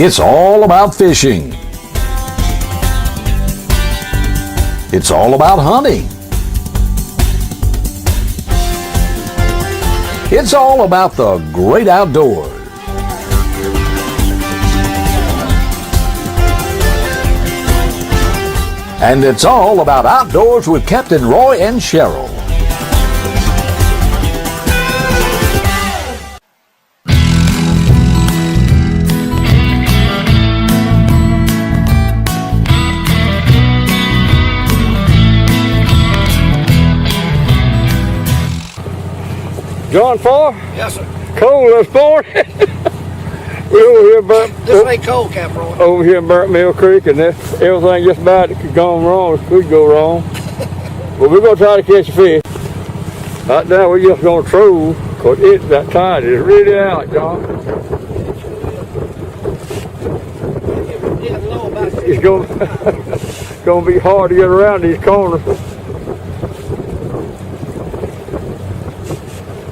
It's all about fishing. It's all about hunting. It's all about the great outdoors. And it's all about outdoors with Captain Roy and Cheryl. John Farr? Yes, sir. Cold this morning. We over here This ain't cold, Cap Roy. over here in Burnt Mill Creek, and everything just about that could go wrong could go wrong. But we're gonna try to catch a fish. Right now we're just gonna troll, cause that tide is really out, John. It's gonna be hard to get around these corners.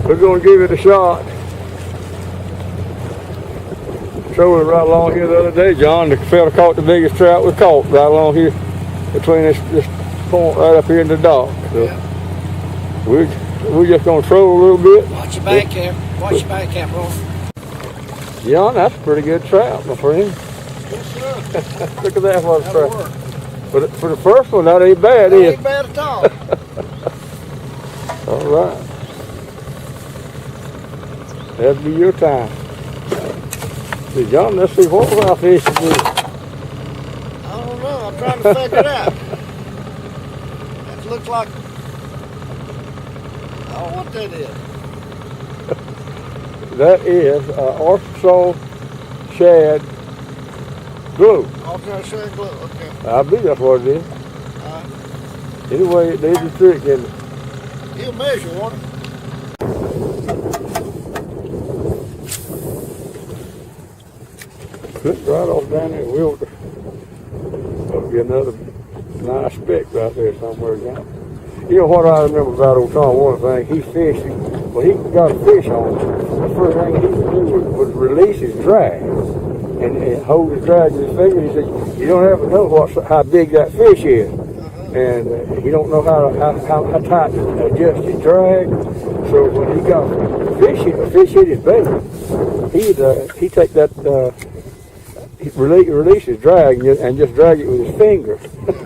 We're going to give it a shot. Trolling right along here the other day, John. The fella caught the biggest trout we caught right along here between this point right up here in the dock. So Yeah. we're just going to troll a little bit. Watch your back, Cap. Watch your back, Cap Roy. John, that's a pretty good trout, my friend. Yes, sir. Look at that one That'll trout. work. For the first one, that ain't bad, That is ain't bad at all. it? All right. That'll be your time. See, John, let's see what our fish is. I don't know. I'm trying to figure it out. That looks like. I don't know what that is. That is Arkansas shad glue. Alternate shade glue. Okay. I believe that's what it is. Anyway, there's the trick in it. He'll measure one. Clip right off down there, we'll get another nice speck right there somewhere, John. You know what I remember about old Tom, one thing, he fished, well, he got a fish on. The first thing he would do was release his drag and hold his drag in his finger. He said, you don't ever know how big that fish is. And he don't know how tight to adjust his drag. So when he got a fish hit his bait, he'd take that, release his drag and just drag it with his finger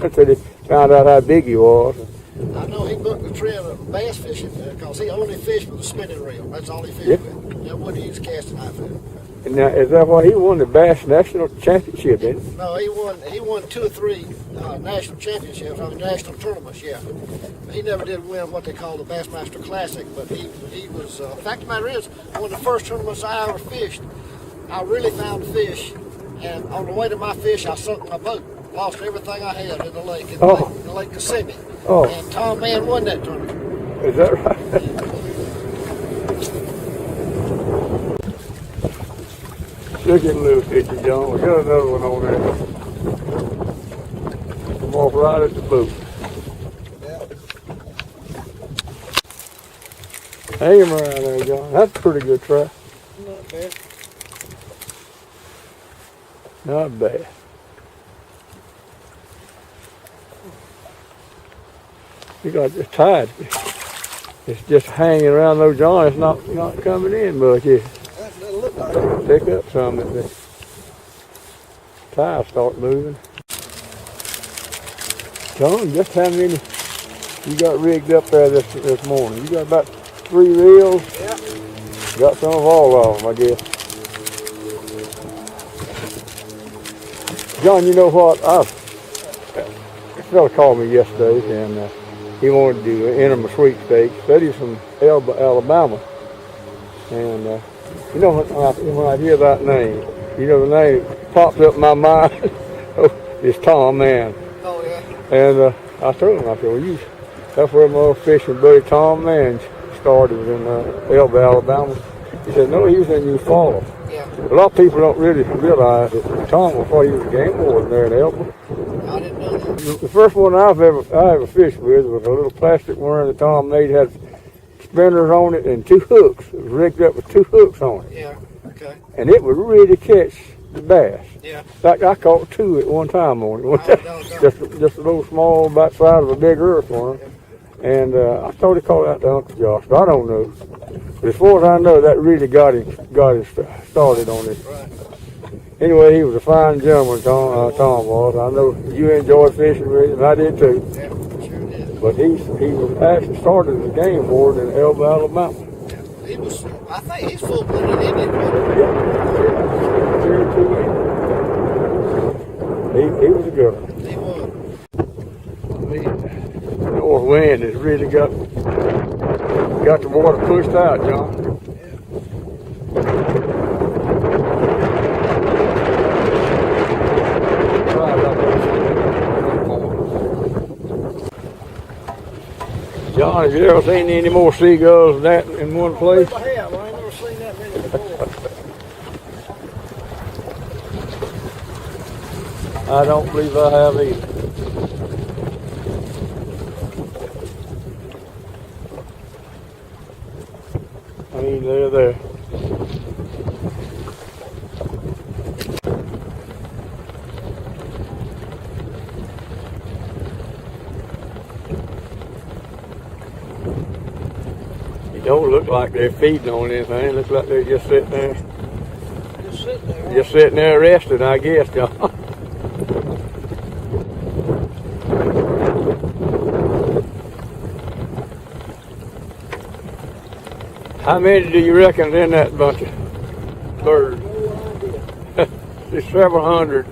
until he found out how big he was. I know he booked the trend of bass fishing because he only fished with a spinning reel. That's all he fished Yep. with. That wouldn't use casting knife with. And now, is that why he won the Bass National Championship, didn't he? No, he won 2 or 3 national championships, national tournaments, yeah. But he never did win what they call the Bassmaster Classic, but he was, the fact of the matter is, one of the first tournaments I ever fished, I really found fish, and on the way to my fish, I sunk my boat. Lost everything I had in the lake, in Lake Kissimmee. Oh. And Tom Mann won that tournament. Is that right? Look at little picture, John. We got another one on there. Come off right at the boat. Hang him around there, John. That's a pretty good trap. Not bad. Not bad. You got the tide. It's just hanging around those joints, not coming in much. It That looked like it. pick up some if the tide start moving. John, just how many you got rigged up there this morning? You got about 3 reels? Yeah. Got some of all of them, I guess. John, you know what? A fella called me yesterday and he wanted to enter my sweepstakes. Said he's from Alabama. And you know, when I hear that name, you know the name that pops up in my mind is Tom Mann. Oh, yeah. And I told him, I said, well, that's where my old fishing buddy Tom Mann started, was in Elba, Alabama. He said, no, he was in New Falls. Yeah. A lot of people don't really realize that Tom, before he was a game warden there in Elba. I didn't know that. The first one I ever fished with was a little plastic worm that Tom made, had spinners on it and 2 hooks. It was rigged up with 2 hooks on it. Yeah. Okay. And it would really catch bass. Yeah. In fact, I caught 2 at one time on it. Oh, just a little small, about the size of a big earthworm. And I thought he called out to Uncle Josh, but I don't know. But as far as I know, that really got him started on this. Right. Anyway, he was a fine gentleman, Tom was. I know you enjoyed fishing with him, and I did too. Yeah, sure did. But he was actually started as a game warden in Elba, Alabama. He was, I think he's full-blooded Indian. He was a good one. He was. The north wind has really got the water pushed out, John. John, have you ever seen any more seagulls than that in one place? I have. I ain't never seen that many before. I don't believe I have either. I mean, they're there. It don't look like they're feeding on anything. It looks like they're just sitting there. Just sitting there. Just sitting there resting, I guess, John. How many do you reckon's in that bunch of birds? There's several hundred,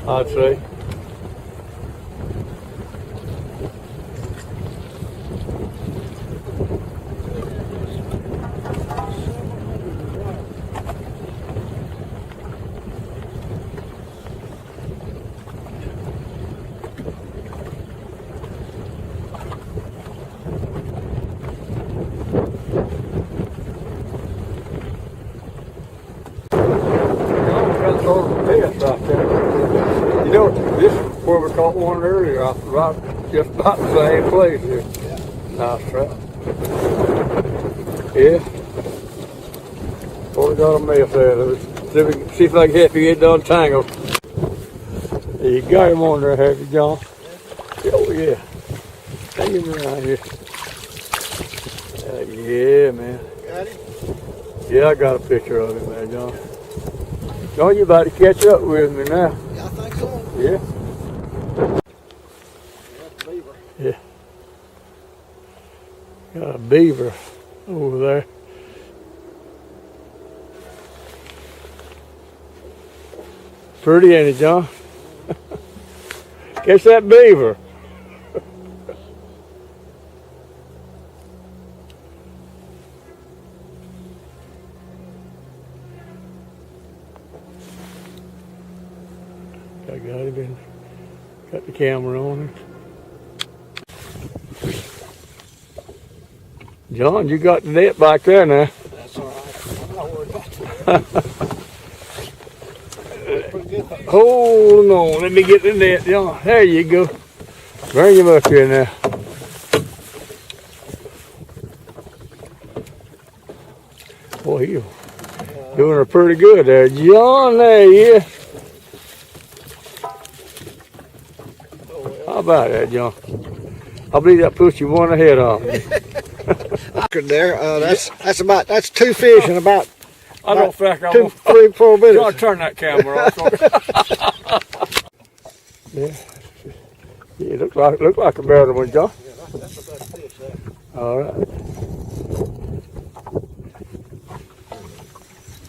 I'd say. You know, this is where we caught one earlier, right just about the same place here. Nice trout. Yeah. Only got a mess out of it. See if I can help you get done tangled. You got him on there, have you, John? Oh, yeah. Take him around here. Yeah, man. Got him? Yeah, I got a picture of him there, John. John, you about to catch up with me now. Yeah, I think so. Yeah. That's a beaver. Yeah. Got a beaver over there. Pretty, ain't it, John? Catch that beaver. I got it in. Got the camera on it. John, you got the net back there now. That's all right. I'm not worried about that. Pretty good. Hold on, let me get the net, John. There you go. Bring him up here now. Boy, you're doing her pretty good there, John. There you is. How about that, John? I believe that puts you one ahead of me. There, that's 2 fish in about I don't think I 2, 3, 4 minutes. John, turn that camera off. Yeah, it look like a better one, John. Yeah, that's the best fish there. All right.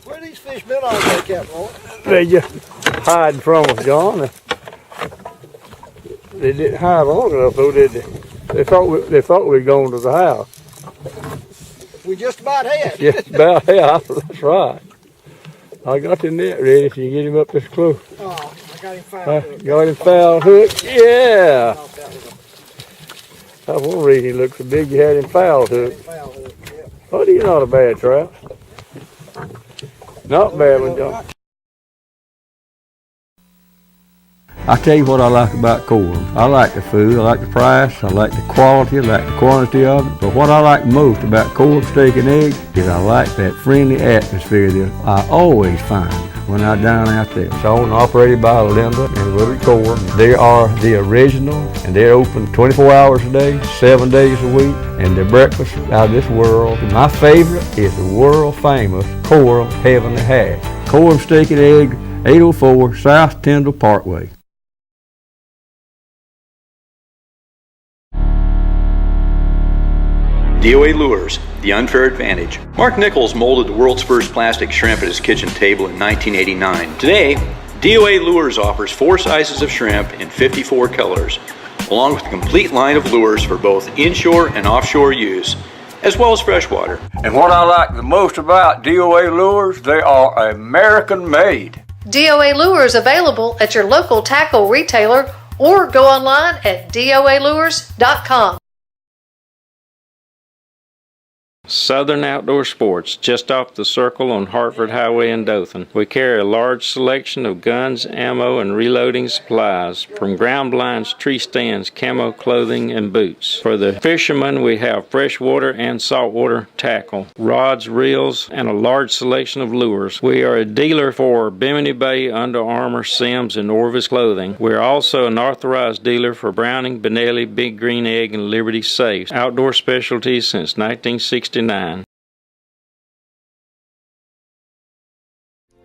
Where these fish been all day, Captain Roy? They just hiding from us, John. They didn't hide long enough, though, did they? They thought we were going to the house. We just about had. Just about, yeah, that's right. I got the net ready if you get him up this close. Oh, I got him fouled. Got him foul hook, yeah. Thought that was That's one reason he looked so big, you had him foul hook. a foul hook. Yeah. But he's not a bad trout. Not a bad one, John. I tell you what I like about Coram. I like the food, I like the price, I like the quality, I like the quantity of it. But what I like most about Coram Steak and Eggs is I like that friendly atmosphere that I always find when I down out there. It's owned and operated by Linda and Willie Core. They are the original, and they're open 24 hours a day, 7 days a week, and their breakfast out of this world. And my favorite is the world famous Coram Heavenly Hash. Coram Steak and Egg, 804 South Tyndall Parkway. DOA Lures, the unfair advantage. Mark Nichols molded the world's first plastic shrimp at his kitchen table in 1989. Today, DOA Lures offers 4 sizes of shrimp in 54 colors, along with a complete line of lures for both inshore and offshore use, as well as freshwater. And what I like the most about DOA Lures, they are American made. DOA Lures available at your local tackle retailer or go online at doalures.com. Southern Outdoor Sports, just off the Circle on Hartford Highway in Dothan. We carry a large selection of guns, ammo, and reloading supplies, from ground blinds, tree stands, camo clothing, and boots. For the fishermen, we have freshwater and saltwater tackle, rods, reels, and a large selection of lures. We are a dealer for Bimini Bay, Under Armour, Sims, and Orvis Clothing. We are also an authorized dealer for Browning, Benelli, Big Green Egg, and Liberty Safes. Outdoor specialties since 1969.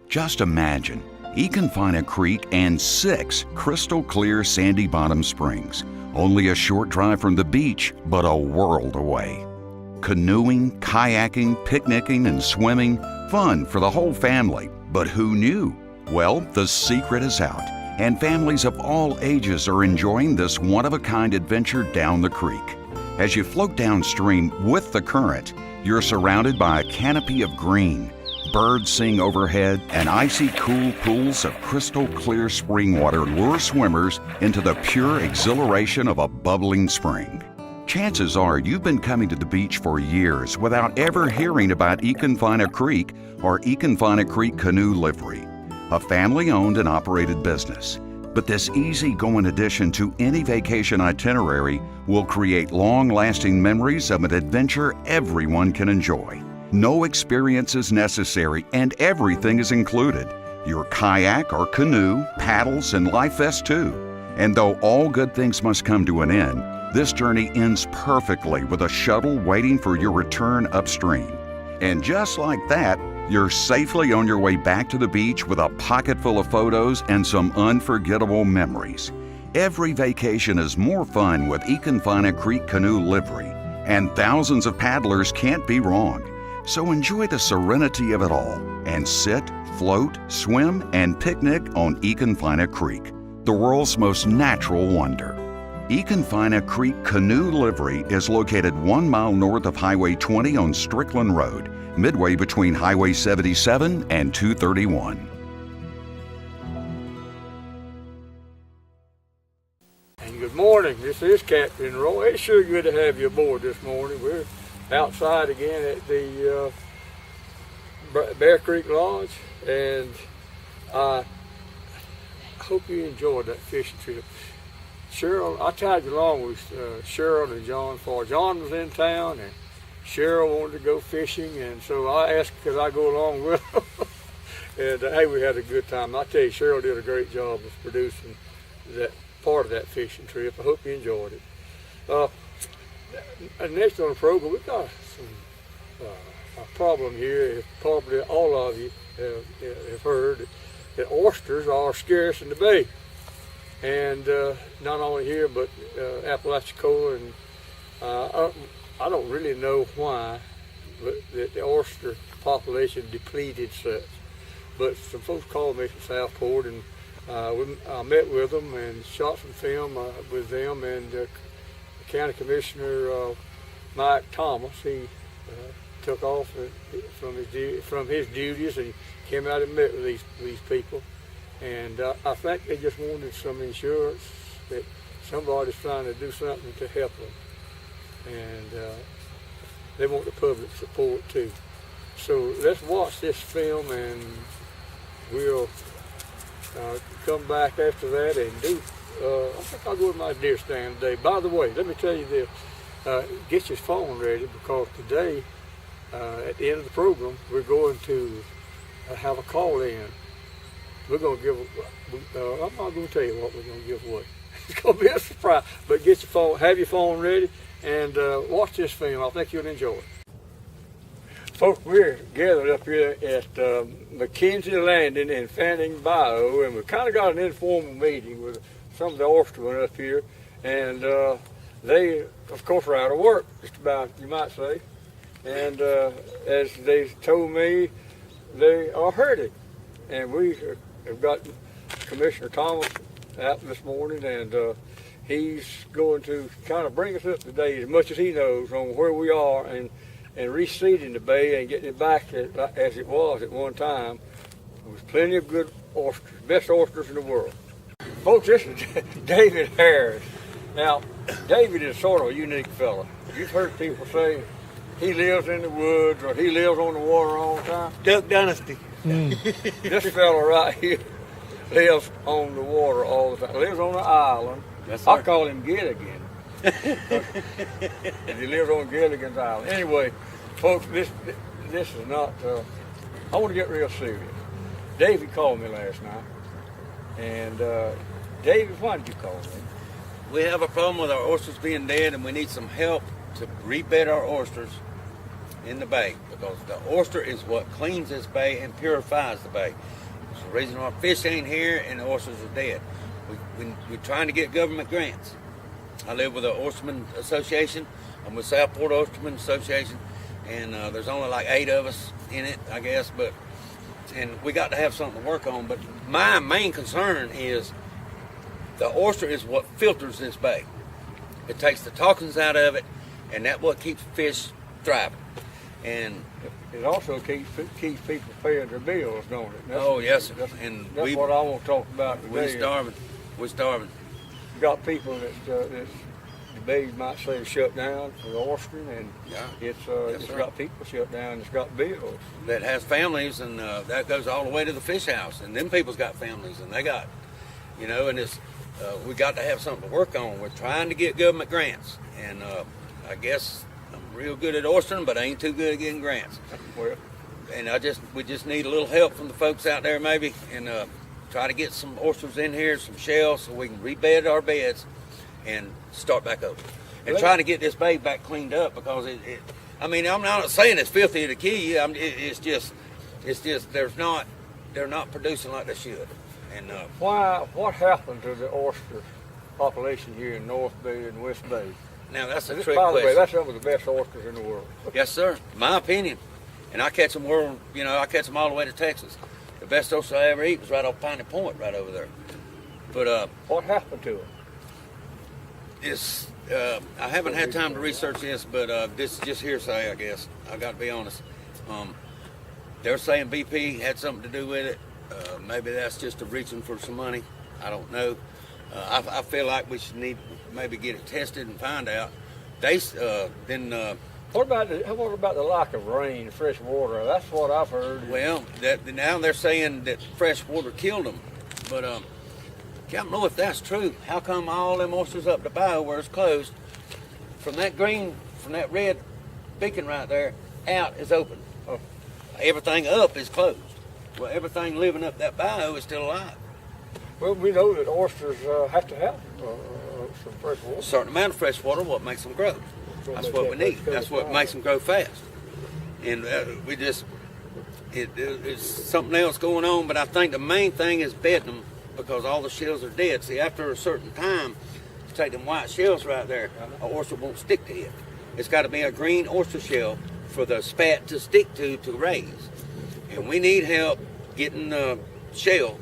Just imagine Econfina Creek and 6 crystal clear sandy bottom springs, only a short drive from the beach, but a world away. Canoeing, kayaking, picnicking, and swimming, fun for the whole family. But who knew? Well, the secret is out, and families of all ages are enjoying this one-of-a-kind adventure down the creek. As you float downstream with the current, you're surrounded by a canopy of green. Birds sing overhead, and icy cool pools of crystal clear spring water lure swimmers into the pure exhilaration of a bubbling spring. Chances are you've been coming to the beach for years without ever hearing about Econfina Creek or Econfina Creek Canoe Livery, a family-owned and operated business. But this easy-going addition to any vacation itinerary will create long-lasting memories of an adventure everyone can enjoy. No experience is necessary, and everything is included. Your kayak or canoe, paddles, and life vest too. And though all good things must come to an end, this journey ends perfectly with a shuttle waiting for your return upstream. And just like that, you're safely on your way back to the beach with a pocket full of photos and some unforgettable memories. Every vacation is more fun with Econfina Creek Canoe Livery, and thousands of paddlers can't be wrong. So enjoy the serenity of it all and sit, float, swim, and picnic on Econfina Creek, the world's most natural wonder. Econfina Creek Canoe Livery is located 1 mile north of Highway 20 on Strickland Road, midway between Highway 77 and 231. And good morning, this is Captain Roy. It's sure good to have you aboard this morning. We're outside again at the Bear Creek Lodge, and I hope you enjoyed that fishing trip. Cheryl, I tagged along with Cheryl and John for John was in town, and Cheryl wanted to go fishing, and so I asked could I go along with them. And hey, we had a good time. I tell you, Cheryl did a great job of producing that part of that fishing trip. I hope you enjoyed it. Next on the program, we've got a problem here. Probably all of you have heard that oysters are scarce in the bay. And not only here, but Apalachicola, and I don't really know why, but the oyster population depleted such. But some folks called me from Southport, and I met with them and shot some film with them, and the County Commissioner Mike Thomas, he took off from his duties and came out and met with these people. And I think they just wanted some insurance that somebody's trying to do something to help them. And they want the public support too. So let's watch this film, and we'll come back after that and do, I think I'll go to my deer stand today. By the way, let me tell you this, get your phone ready, because today, at the end of the program, we're going to have a call-in we're gonna give. I'm not gonna tell you what we're gonna give away. It's gonna be a surprise. But get your phone, have your phone ready, and watch this film. I think you'll enjoy it. Folks, we're gathered up here at McKenzie Landing in Fanning Bayou, and we've kind of got an informal meeting with some of the oystermen up here, and they, of course, are out of work, just about, you might say. And as they told me, they are hurting. And we have got Commissioner Thomas out this morning, and he's going to kind of bring us up to date as much as he knows on where we are and reseeding the bay and getting it back as it was at one time. There was plenty of good oysters, best oysters in the world. Folks, this is David Harris. Now, David is sort of a unique fella. You've heard people say he lives in the woods or he lives on the water all the time. Duck Dynasty. This fella right here lives on the water all the time. Lives on an island. Yes, sir. I call him Gilligan. He lives on Gilligan's Island. Anyway, folks, this is not. I want to get real serious. David called me last night, and David, why did you call me? We have a problem with our oysters being dead, and we need some help to rebed our oysters in the bay, because the oyster is what cleans this bay and purifies the bay. It's the reason why fish ain't here and the oysters are dead. We're trying to get government grants. I live with the Oysterman Association. I'm with Southport Oysterman Association, and there's only like 8 of us in it, I guess. And we got to have something to work on. But my main concern is the oyster is what filters this bay. It takes the toxins out of it, and that's what keeps fish thriving. And it also keeps people paying their bills, don't it? Oh yes, sir. That's what I want to talk about today. We're starving. You got people that the bay might say shut down for the oystering, and it's got people shut down. It's got bills that has families, and that goes all the way to the fish house. And them people's got families, and they got, and it's we got to have something to work on. We're trying to get government grants, and I guess I'm real good at oystering, but I ain't too good at getting grants. Well, and we just need a little help from the folks out there, maybe, and try to get some oysters in here, some shells, so we can rebed our beds and start back over. And trying to get this bay back cleaned up, because I'm not saying it's filthy to kill you. It's just they're not producing like they should. And what happened to the oyster population here in North Bay and West Bay? Now that's a By trick the way, question. that's some of the best oysters in the world. Yes, sir. My opinion. And I catch them I catch them all the way to Texas. The best oyster I ever eat was right off Piney Point, right over there. But what happened to them? I haven't had time to research this, but this is just hearsay, I guess. I got to be honest. They're saying BP had something to do with it. Maybe that's just a reaching for some money. I don't know. I feel like we should maybe get it tested and find out. What about the lack of rain, fresh water? That's what I've heard. Well, now they're saying that fresh water killed them, but I don't know if that's true. How come all them oysters up the bayou where it's closed, from that red beacon right there, out is open. Everything up is closed. Well, everything living up that bayou is still alive. Well, we know that oysters have to have some fresh water. A certain amount of fresh water, what makes them grow. That's what we need. That's what makes them grow fast. And it's something else going on, but I think the main thing is bedding them, because all the shells are dead. See, after a certain time, you take them white shells right there, an oyster won't stick to it. It's got to be a green oyster shell for the spat to stick to raise. And we need help getting the shell,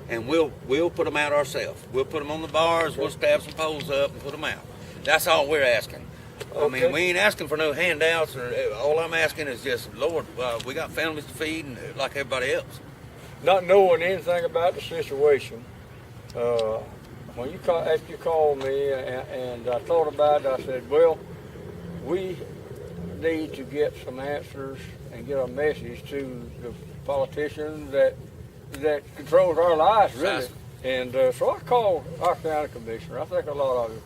and we'll put them out ourselves. We'll put them on the bars, we'll stab some poles up and put them out. That's all we're asking. Okay. I mean, we ain't asking for no handouts, or all I'm asking is just, Lord, we got families to feed and like everybody else. Not knowing anything about the situation, when after you called me and I thought about it, I said, well, we need to get some answers and get a message to the politicians that controls our lives, really. And so I called our county commissioner. I think a lot of you.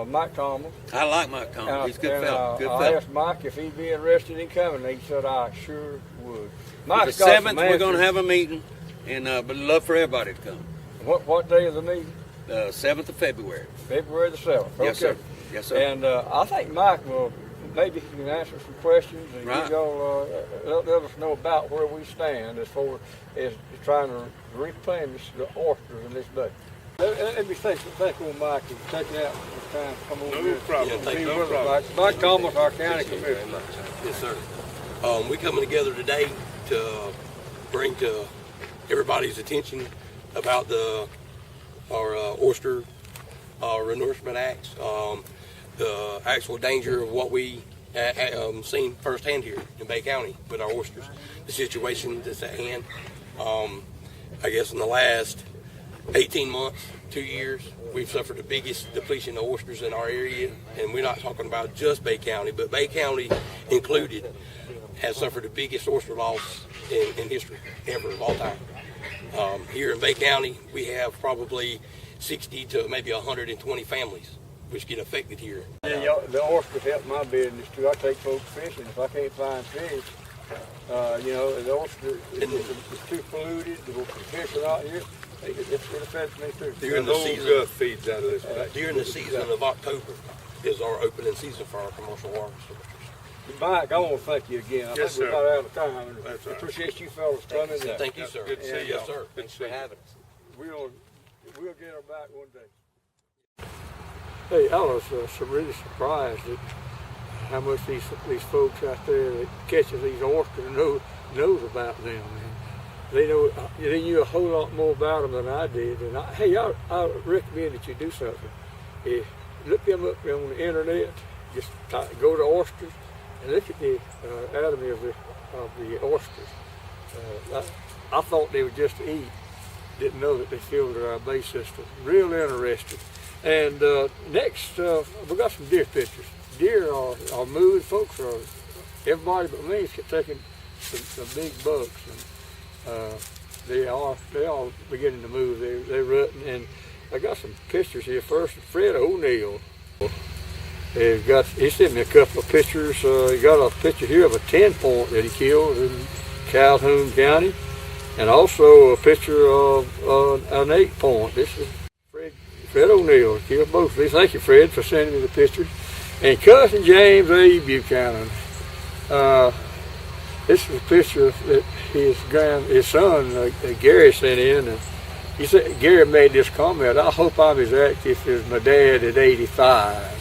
Mike Thomas. I like Mike Thomas. He's a good fella. Good I fella. asked Mike if he'd be interested in coming. He said, I sure would. The 7th, we're going to have a meeting, And but I'd love for everybody to come. What day is the meeting? 7th of February. February the 7th. Yes, Okay. sir. Yes, sir. And I think Mike will, maybe he can answer some questions and Right. y'all, let us know about where we stand as far as trying to replenish the oysters in this day. Let me thank on Mike and taking out the time to come over here. problem. and Yeah, be no with us. problem. Mike Thomas, our county commissioner. Yes, sir. We're coming together today to bring to everybody's attention about our oyster renourishment acts, the actual danger of what we seen firsthand here in Bay County with our oysters, the situation that's at hand. I guess in the last 18 months, 2 years, we've suffered the biggest depletion of oysters in our area, and we're not talking about just Bay County, but Bay County included has suffered the biggest oyster loss in history ever of all time. Here in Bay County, we have probably 60 to maybe 120 families which get affected here. Yeah, the oysters help my business too. I take folks fishing. If I can't find fish, the oyster is too polluted. The fish are not here. It affects me too. During the season, feeds out of this. during the season of October is our opening season for our commercial water sources. Mike, I want to thank you again. I Yes, think we're sir. about out of time. And That's all right. appreciate you fellas coming. Thank you, sir. Good to see Yes, y'all. sir. Thanks for having us. We'll get her back one day. Hey, I was really surprised at how much these folks out there that catches these oysters knows about them. They knew a whole lot more about them than I did. And I recommend that you do something. Look them up on the internet. Just go to oysters and look at the anatomy of the oysters. I thought they were just to eat. Didn't know that they filter our bay system. Real interesting. And next, we got some deer pictures. Deer are moving. Folks are, everybody but me is taking some big bucks. And they are beginning to move. They're rutting. And I got some pictures here. First, Fred O'Neill. He sent me a couple of pictures. He got a picture here of a 10-point that he killed in Calhoun County. And also a picture of an 8-point. This is Fred O'Neill killed both of these. Thank you, Fred, for sending me the pictures. And cousin James A. Buchanan. This is a picture that his son Gary sent in. And he said Gary made this comment. I hope I'm as active as my dad at 85.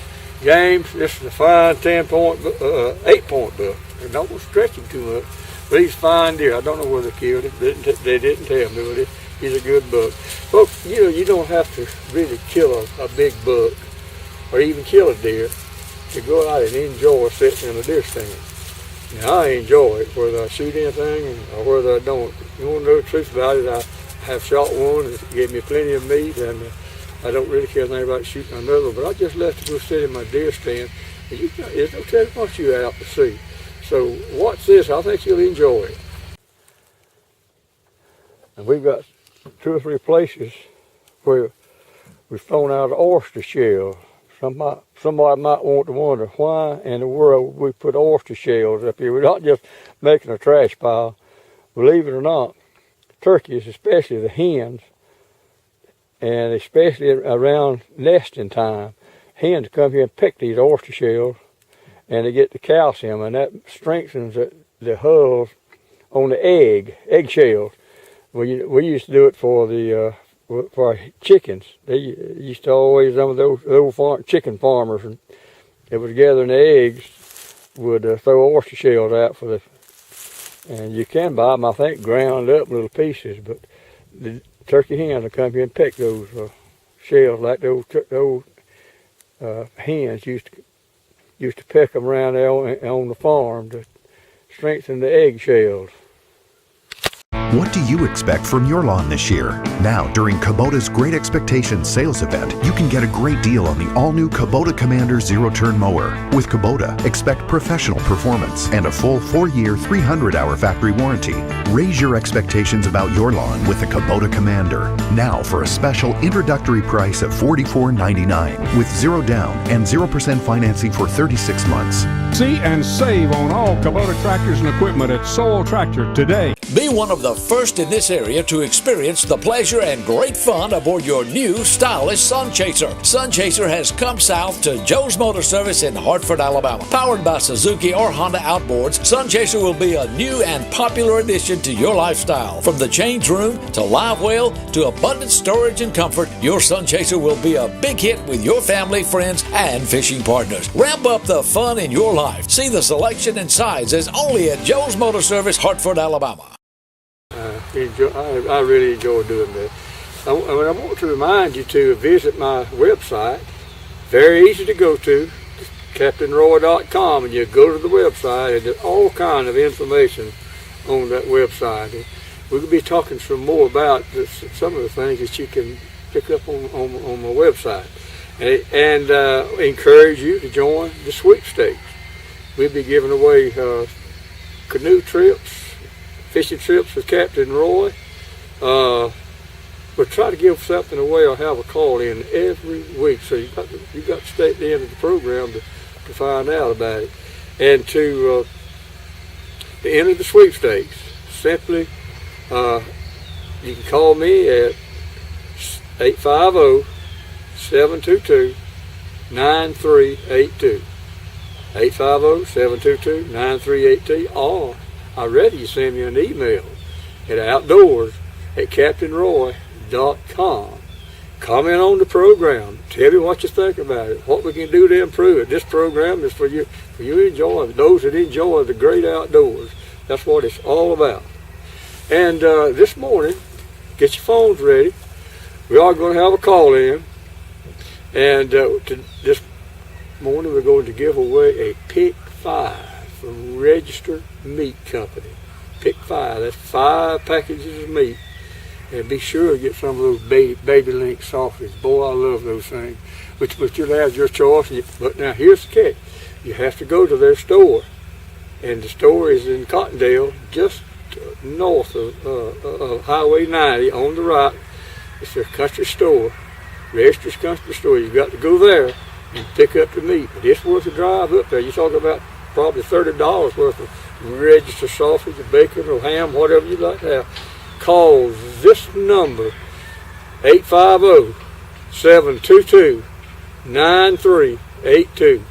James, this is a fine 10-point, 8-point buck. Don't stretch him too much. But he's a fine deer. I don't know where they killed him. They didn't tell me, but he's a good buck. Folks, you don't have to really kill a big buck or even kill a deer to go out and enjoy sitting in a deer stand. Now, I enjoy it, whether I shoot anything or whether I don't. You want to know the truth about it, I have shot one that gave me plenty of meat, and I don't really care anything about shooting another, but I just left to go sit in my deer stand. And there's no telling what you're out to see. So watch this. I think you'll enjoy it. And we've got 2 or 3 places where we've thrown out an oyster shell. Somebody might want to wonder why in the world we put oyster shells up here. We're not just making a trash pile. Believe it or not, turkeys, especially the hens, and especially around nesting time, hens come here and pick these oyster shells, and they get the calcium, and that strengthens the hulls on the egg shells. We used to do it for our chickens. They used to always, some of those chicken farmers, and they was gathering the eggs, would throw oyster shells out and you can buy them, I think, ground up little pieces, but the turkey hens will come here and pick those shells like those hens used to pick them around there on the farm to strengthen the egg shells. What do you expect from your lawn this year? Now, during Kubota's Great Expectations sales event, you can get a great deal on the all-new Kubota Commander zero-turn mower. With Kubota, expect professional performance and a full 4-year, 300-hour factory warranty. Raise your expectations about your lawn with the Kubota Commander. Now for a special introductory price of $44.99 with 0 down and 0% financing for 36 months. See and save on all Kubota tractors and equipment at Soul Tractor today. Be one of the first in this area to experience the pleasure and great fun aboard your new stylish Sun Chaser. Sun Chaser has come south to Joe's Motor Service in Hartford, Alabama. Powered by Suzuki or Honda outboards, Sun Chaser will be a new and popular addition to your lifestyle. From the change room to live well to abundant storage and comfort, your Sun Chaser will be a big hit with your family, friends, and fishing partners. Ramp up the fun in your life. See the selection and sizes only at Joe's Motor Service, Hartford, Alabama. I really enjoy doing that. I want to remind you to visit my website. Very easy to go to, CaptainRoy.com, and you go to the website, and there's all kind of information on that website. And we're going to be talking some more about some of the things that you can pick up on my website, and encourage you to join the sweepstakes. We'll be giving away canoe trips, fishing trips with Captain Roy. We'll try to give something away or have a call in every week. So you got to stay at the end of the program to find out about it. And to enter the sweepstakes, simply you can call me at 850-722-9382. 850-722-9382, or I'd rather you send me an email at outdoors@CaptainRoy.com. Comment on the program. Tell me what you think about it, what we can do to improve it. This program is for you to enjoy, those that enjoy the great outdoors. That's what it's all about. And this morning, get your phones ready. We are going to have a call in, and this morning we're going to give away a Pick 5 from Registered Meat Company. Pick 5, that's 5 packages of meat. And be sure to get some of those baby link sausage. Boy, I love those things. But you'll have your choice. But now here's the catch. You have to go to their store. And the store is in Cottondale, just north of Highway 90 on the right. It's their country store, Registered Country Store. You've got to go there and pick up the meat. But it's worth a drive up there. You're talking about probably $30 worth of registered sausage or bacon or ham, whatever you'd like to have. Call this number, 850-722-9382.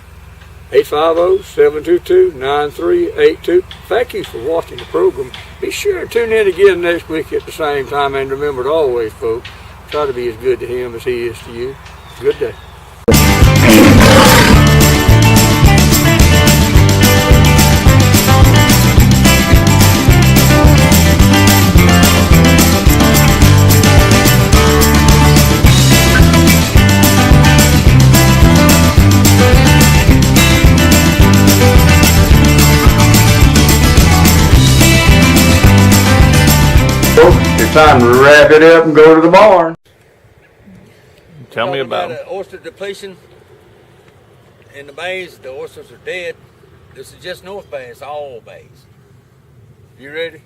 850-722-9382. Thank you for watching the program. Be sure to tune in again next week at the same time, and remember to always, folks, try to be as good to him as he is to you. Good day. It's time to wrap it up and go to the barn. Tell me about it. Oyster depletion in the bays. The oysters are dead. This is just North Bay. It's all bays. You ready?